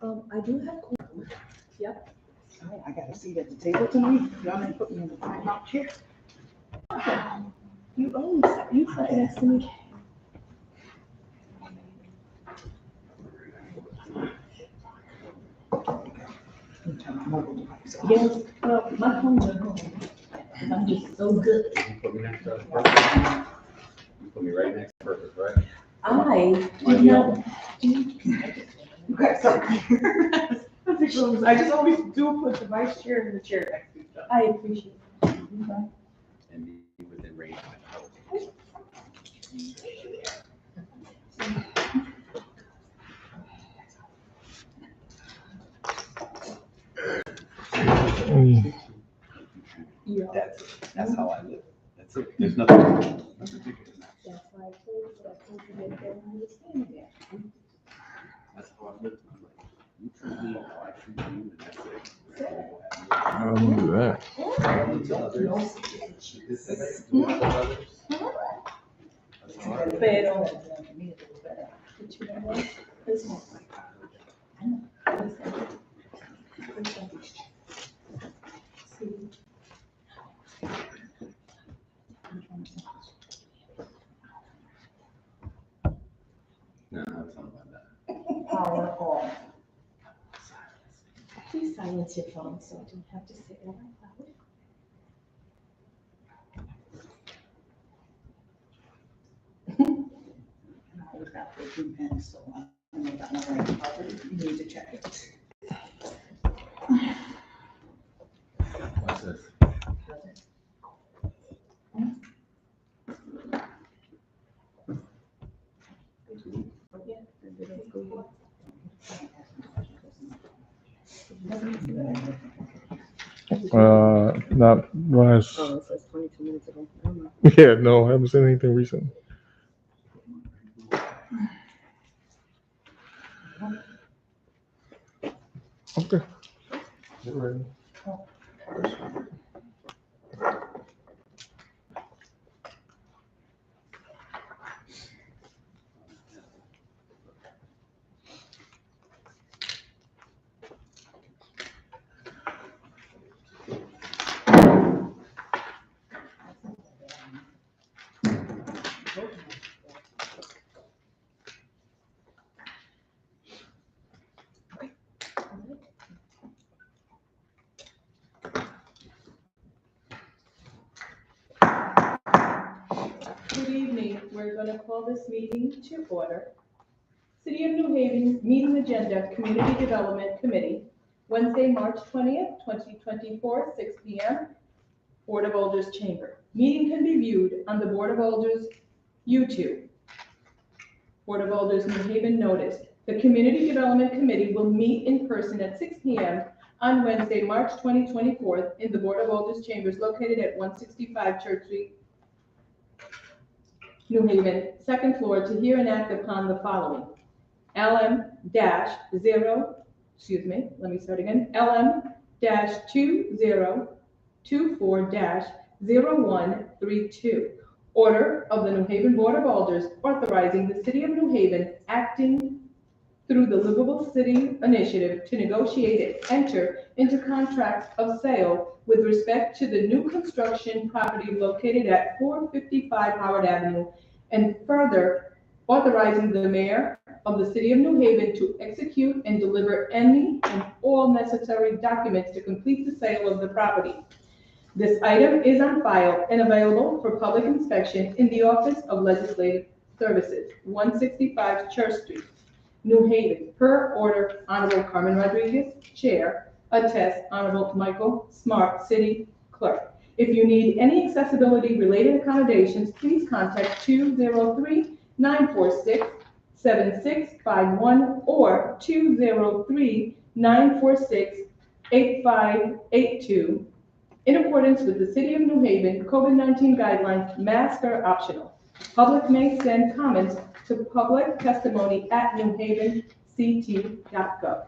I do have. Yep. Oh, I got a seat at the table tonight. Y'all didn't put me in the timeout chair. You always you sat next to me. Yes, my phone's at home. I'm just so good. You put me next to perfect. You put me right next to perfect, right? I did not. Okay, sorry. I just always do put the vice chair in the chair next to each other. I appreciate it. And be within range of my politics. Yeah. That's how I live. That's it. There's nothing ridiculous. That's why I told you that there when you were standing there. That's how I live my life. You treat me how I treat you, and that's it. I don't do that. Pero, but you know what? Listen. I know. Listen. See. No, it's not about that. Power off. Please silence your phone so I don't have to say it out loud. I always got 13 pens, so I know that one right properly. You need to check it. What's this? Not last. Oh, it says 22 minutes ago. I don't know. Yeah, no, I haven't seen anything recent. Okay. Get ready. Good evening. We're going to call this meeting to order. City of New Haven Meeting Agenda Community Development Committee, Wednesday, March 20th, 2024, 6 p.m., Board of Alder's Chamber. Meeting can be viewed on the Board of Alder's YouTube. Board of Alder's New Haven notice. The Community Development Committee will meet in person at 6 p.m. on Wednesday, March 2024, in the Board of Alder's Chambers located at 165 Church Street, New Haven, second floor, to hear and act upon the following. LM-2024-0132. Order of the New Haven Board of Alders authorizing the City of New Haven acting through the Livable City Initiative to negotiate and enter into contracts of sale with respect to the new construction property located at 455 Howard Avenue, and further authorizing the mayor of the City of New Haven to execute and deliver any and all necessary documents to complete the sale of the property. This item is on file and available for public inspection in the Office of Legislative Services, 165 Church Street, New Haven, per order Honorable Carmen Rodriguez, Chair, attest Honorable Michael Smart, City Clerk. If you need any accessibility related accommodations, please contact 203-946-7651 or 203-946-8582. In accordance with the City of New Haven COVID-19 guidelines, masks are optional. Public may send comments to public testimony at newhavenct.gov.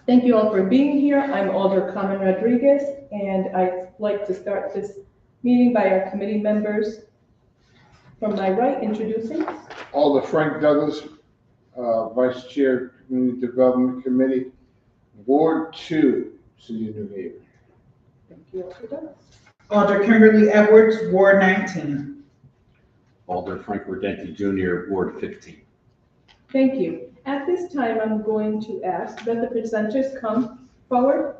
Thank you all for being here. I'm Alder Carmen Rodriguez, and I'd like to start this meeting by our committee members. From my right, introducing Alder Frank Douglas, Vice Chair, Community Development Committee, Ward 2, City of New Haven. Thank you, Mr. Dennis. Alder Kimberly Edwards, Ward 19. Alder Frank Redenti Jr., Ward 15. Thank you. At this time, I'm going to ask that the presenters come forward.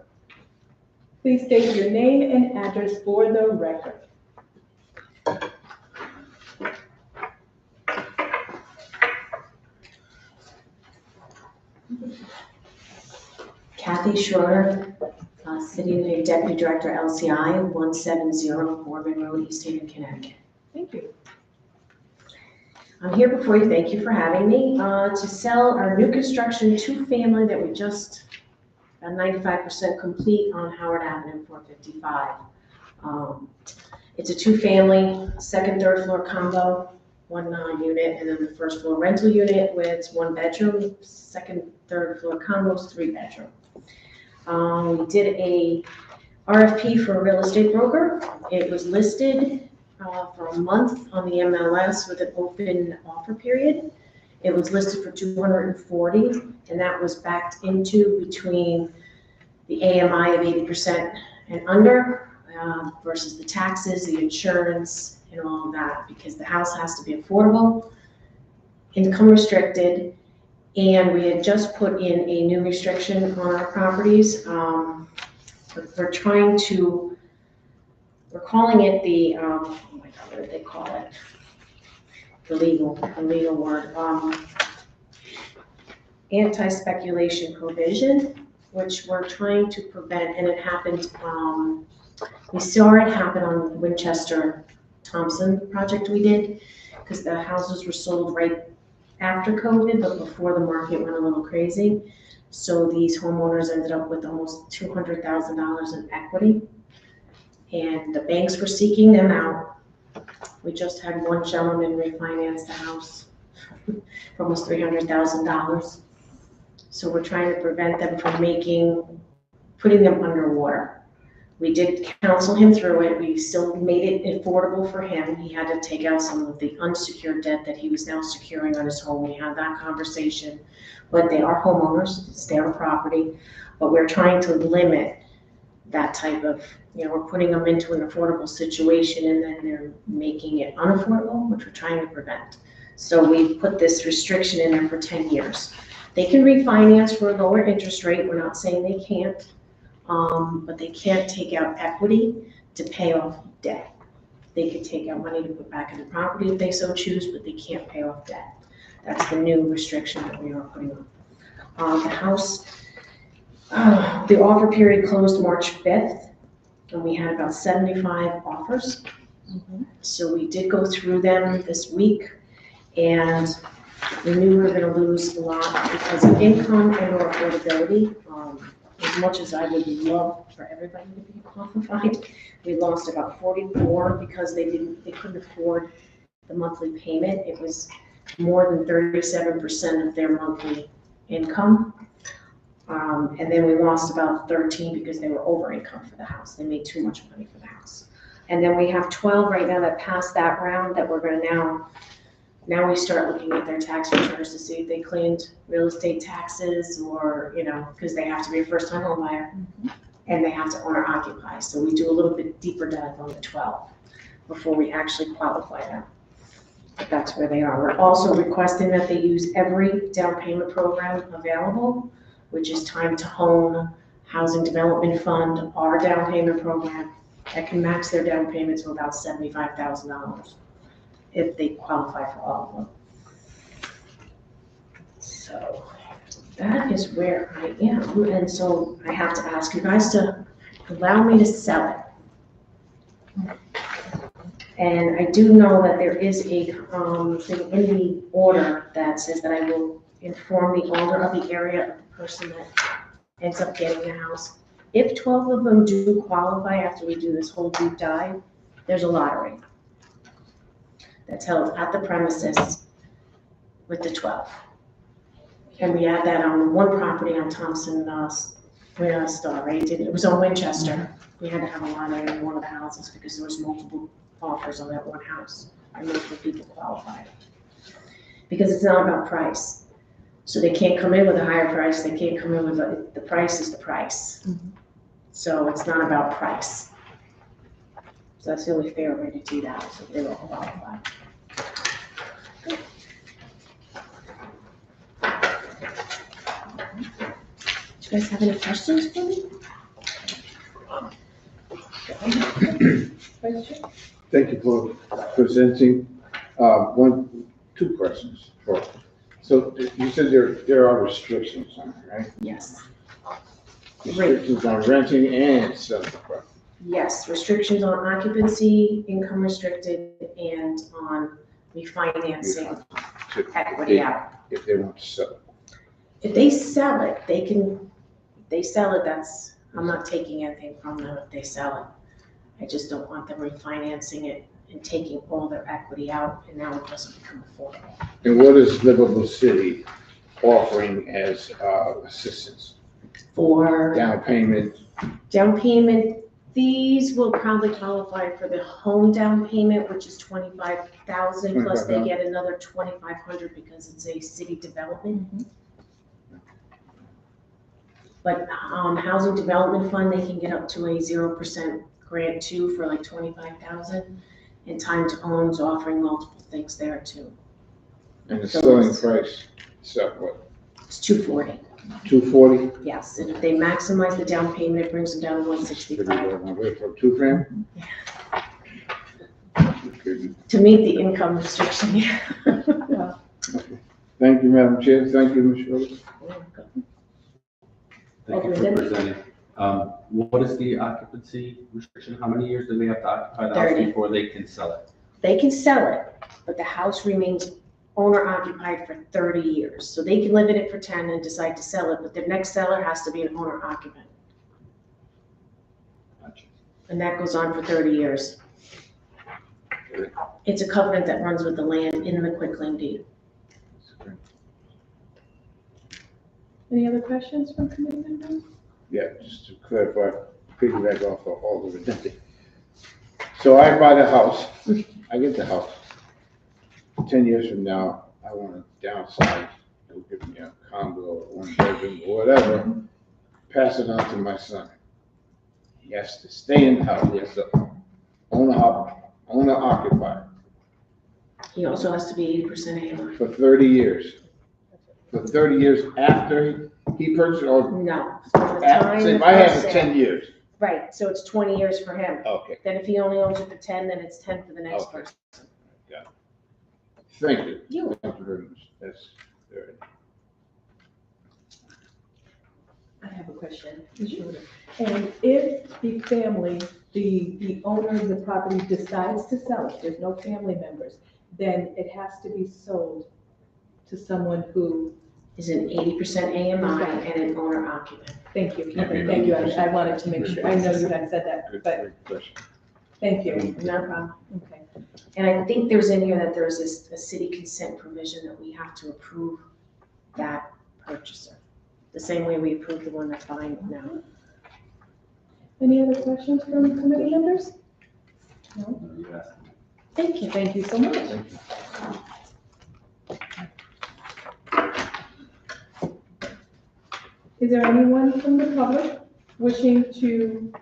Please state your name and address for the record. Kathy Schroeder, City of New Haven Deputy Director, LCI, 170 Foreman Road, East Haven, Connecticut. Thank you. I'm here before you, thank you for having me, to sell our new construction two-family that we just, 95% complete on Howard Avenue, 455. It's a two-family, second, third floor combo, one unit, and then the first floor rental unit with one bedroom, second, third floor combos, 3-bedroom. We did a RFP for a real estate broker. It was listed for a month on the MLS with an open offer period. It was listed for $240,000, and that was backed into between the AMI of 80% and under versus the taxes, the insurance, and all of that, because the house has to be affordable, income restricted, and we had just put in a new restriction on our properties. We're trying to, we're calling it the, oh my God, what did they call it? The legal word, anti-speculation provision, which we're trying to prevent, and it happened, we saw it happen on the Winchester Thompson project we did, because the houses were sold right after COVID, but before the market went a little crazy. So these homeowners ended up with almost $200,000 in equity, and the banks were seeking them out. We just had one gentleman refinance the house for almost $300,000. So we're trying to prevent them from putting them underwater. We did counsel him through it. We still made it affordable for him. He had to take out some of the unsecured debt that he was now securing on his home. We had that conversation, but they are homeowners, it's their property, but we're trying to limit that type of, we're putting them into an affordable situation and then they're making it unaffordable, which we're trying to prevent. So we put this restriction in there for 10 years. They can refinance for a lower interest rate. We're not saying they can't. But they can't take out equity to pay off debt. They could take out money to put back in the property if they so choose, but they can't pay off debt. That's the new restriction that we are putting on. The house, the offer period closed March 5th, and we had about 75 offers. So we did go through them this week, and we knew we were going to lose a lot because of income and or affordability. As much as I would love for everybody to be qualified, we lost about 44 because they couldn't afford the monthly payment. It was more than 37% of their monthly income. And then we lost about 13 because they were over income for the house. They made too much money for the house. And then we have 12 right now that passed that round that we're going to now we start looking at their tax returns to see if they claimed real estate taxes or, because they have to be a first-time home buyer and they have to owner occupy. So we do a little bit deeper dive on the 12 before we actually qualify them. But that's where they are. We're also requesting that they use every down payment program available, which is Time to Home, Housing Development Fund, our down payment program that can max their down payment to about $75,000. If they qualify for all of them. So that is where I am. And so I have to ask you guys to allow me to sell it. And I do know that there is a thing in the order that says that I will inform the owner of the area of the person that ends up getting the house. If 12 of them do qualify after we do this whole deep dive, there's a lottery that's held at the premises with the 12. And we had that on one property on Thompson, Star, right? It was on Winchester. We had to have a lottery in one of the houses because there was multiple offers on that one house and multiple people qualified. Because it's not about price. So they can't come in with a higher price, they can't come in with the price is the price. So it's not about price. So that's the only fair way to do that, so they will qualify. Do you guys have any questions for me? Question? Thank you for presenting. Two questions. First. So you said there are restrictions on it, right? Yes. Restrictions on renting and selling the property. Yes, restrictions on occupancy, income restricted, and on refinancing equity out. If they want to sell it. If they sell it, that's, I'm not taking anything from them if they sell it. I just don't want them refinancing it and taking all their equity out, and now it doesn't become affordable. And what is Livable City offering as assistance? For Down payment? down payment, these will probably qualify for the home down payment, which is $25,000, plus they get another $2,500 because it's a city development. But housing development fund, they can get up to a 0% grant too for like $25,000. And Time to Own's offering multiple things there too. And the selling price, so what, It's $240. $240? Yes, and if they maximize the down payment, it brings them down to $165 For two frame? to meet the income restriction. Thank you, Madam Chair. Thank you, Ms. Rhodes. Thank you for presenting. What is the occupancy restriction? How many years do they have to occupy the house 30. before they can sell it? They can sell it, but the house remains owner occupied for 30 years. So they can live in it for 10 and decide to sell it, but the next seller has to be an owner occupant. Gotcha. And that goes on for 30 years. It's a covenant that runs with the land in the quitclaim deed. Any other questions from committee members? Yeah, just to clarify, piggyback off of all the redundant. So I buy the house, I get the house. 10 years from now, I want to downsize, go get me a condo or one bedroom or whatever, pass it on to my son. He has to stay in the house, he has to owner occupied He also has to be 80% AMI. for 30 years. For 30 years after he purchased, or No. From the after, time say the if I have first it sale. 10 years. Right, so it's 20 years for him. Okay, Then if he only owns it for 10, then it's 10 for the next Okay. person. thank you. You. Thank you very much. That's very. I have a question. Sure. And if the family, the owner of the property decides to sell it, there's no family members, then it has to be sold to someone who, Is an 80% AMI and an owner occupant. thank you, okay, thank you, I wanted to make sure, I know you had said that, but Good question. thank you. No problem. Okay. And I think there's in here that there's a city consent provision that we have to approve that purchaser. The same way we approved the one that's buying it now. Any other questions from committee members? No? You asked. Thank you. Thank you so much. Thank you. Is there anyone from the public wishing to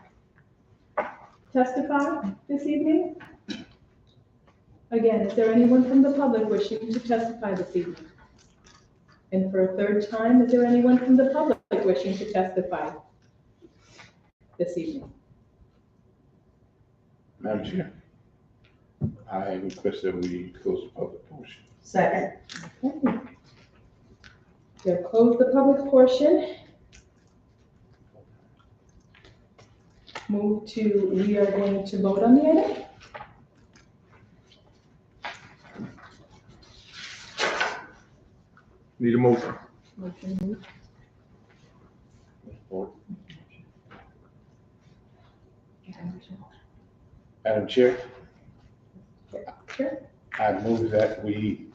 testify this evening? Again, is there anyone from the public wishing to testify this evening? And for a third time, is there anyone from the public wishing to testify this evening? Madam Chair, I request that we close the public portion. Second. Okay. We'll close the public portion. We are going to vote on the item. Need a motion. Motion moved. Madam Chair, Sure. I move that we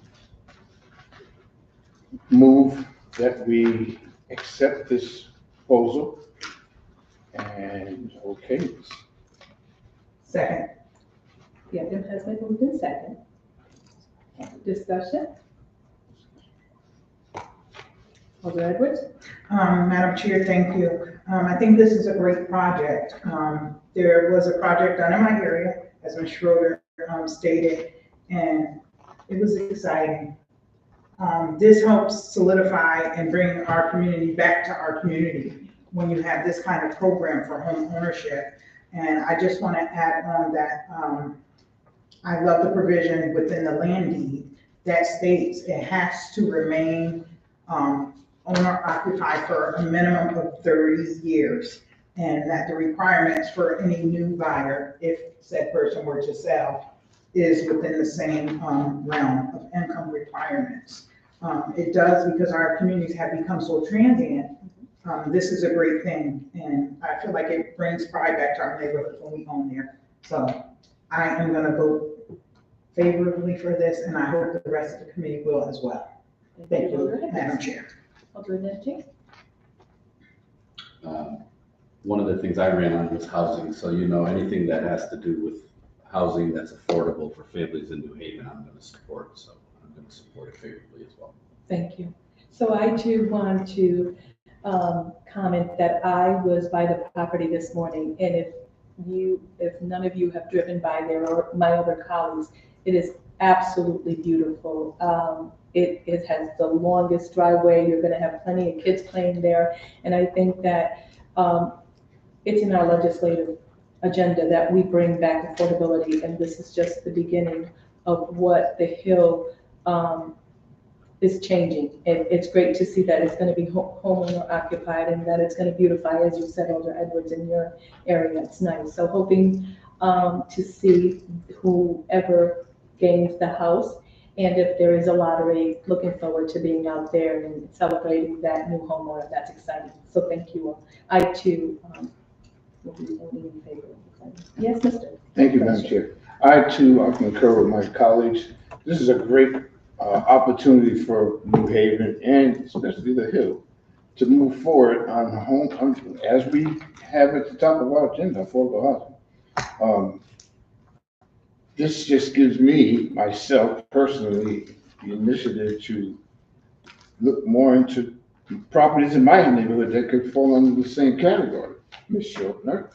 accept this proposal and okay this. Second. The item has been moved in second. Discussion? Alder Edwards? Madam Chair, thank you. I think this is a great project. There was a project done in my area, as Ms. Schroeder stated, and it was exciting. This helps solidify and bring our community back to our community when you have this kind of program for home ownership. And I just want to add on that I love the provision within the land deed that states it has to remain owner occupied for a minimum of 30 years. And that the requirements for any new buyer, if said person were to sell, is within the same realm of income requirements. It does, because our communities have become so transient. This is a great thing, and I feel like it brings pride back to our neighborhood when we own there. So I am gonna vote favorably for this, and I hope that the rest of the committee will as well. Thank you, Madam Chair. Alder Edwards? One of the things I ran on was housing, so anything that has to do with housing that's affordable for families in New Haven, I'm gonna support, so I'm gonna support it favorably as well. Thank you. So I too want to comment that I was by the property this morning, and if none of you have driven by there or my other colleagues, it is absolutely beautiful. It has the longest driveway. You're gonna have plenty of kids playing there, and I think that it's in our legislative agenda that we bring back affordability, and this is just the beginning of what the Hill is changing. And it's great to see that it's going to be homeowner occupied and that it's going to beautify, as you said, Alder Edwards, in your area. It's nice. So hoping to see whoever gains the house, and if there is a lottery, looking forward to being out there and celebrating that new homeowner. That's exciting. So thank you all. I too will be voting in favor of it. Yes, Mr. Thank you, Madam Chair. I too concur with my colleagues. This is a great opportunity for New Haven and especially the Hill to move forward on the home, as we have at the top of our agenda, affordable housing. This just gives me, myself personally, the initiative to look more into properties in my neighborhood that could fall under the same category, Ms. Schroeder.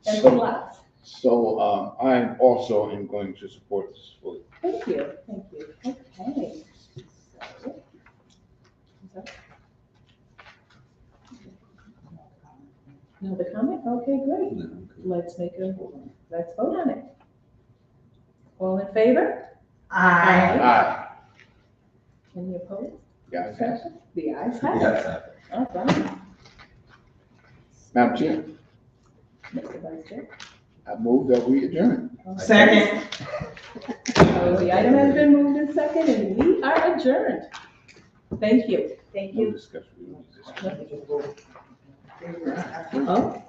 And lots. So I also am going to support this fully. Thank you. Thank you. Okay. No other comment? Okay, great. Let's vote on it. All in favor? Aye. Any opposed? Yeah, I pass it. The ayes have it. Yes. All right. Madam Chair, Mr. Vice Chair. I move that we adjourn. All right. Second. So the item has been moved and second, and we are adjourned. Thank you. Thank No you. discussion. We don't discuss. Oh.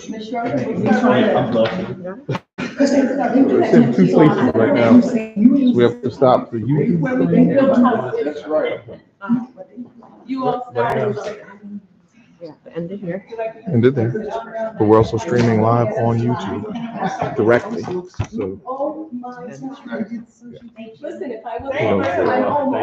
Ms. Schroeder, we'll start with- There's two places right now, so we have to stop the youth. Where we can build houses. That's right. You all started. End it here. And did there, but we're also streaming live on YouTube directly, so. Oh, my God. Listen, if I was. You know, I'm home.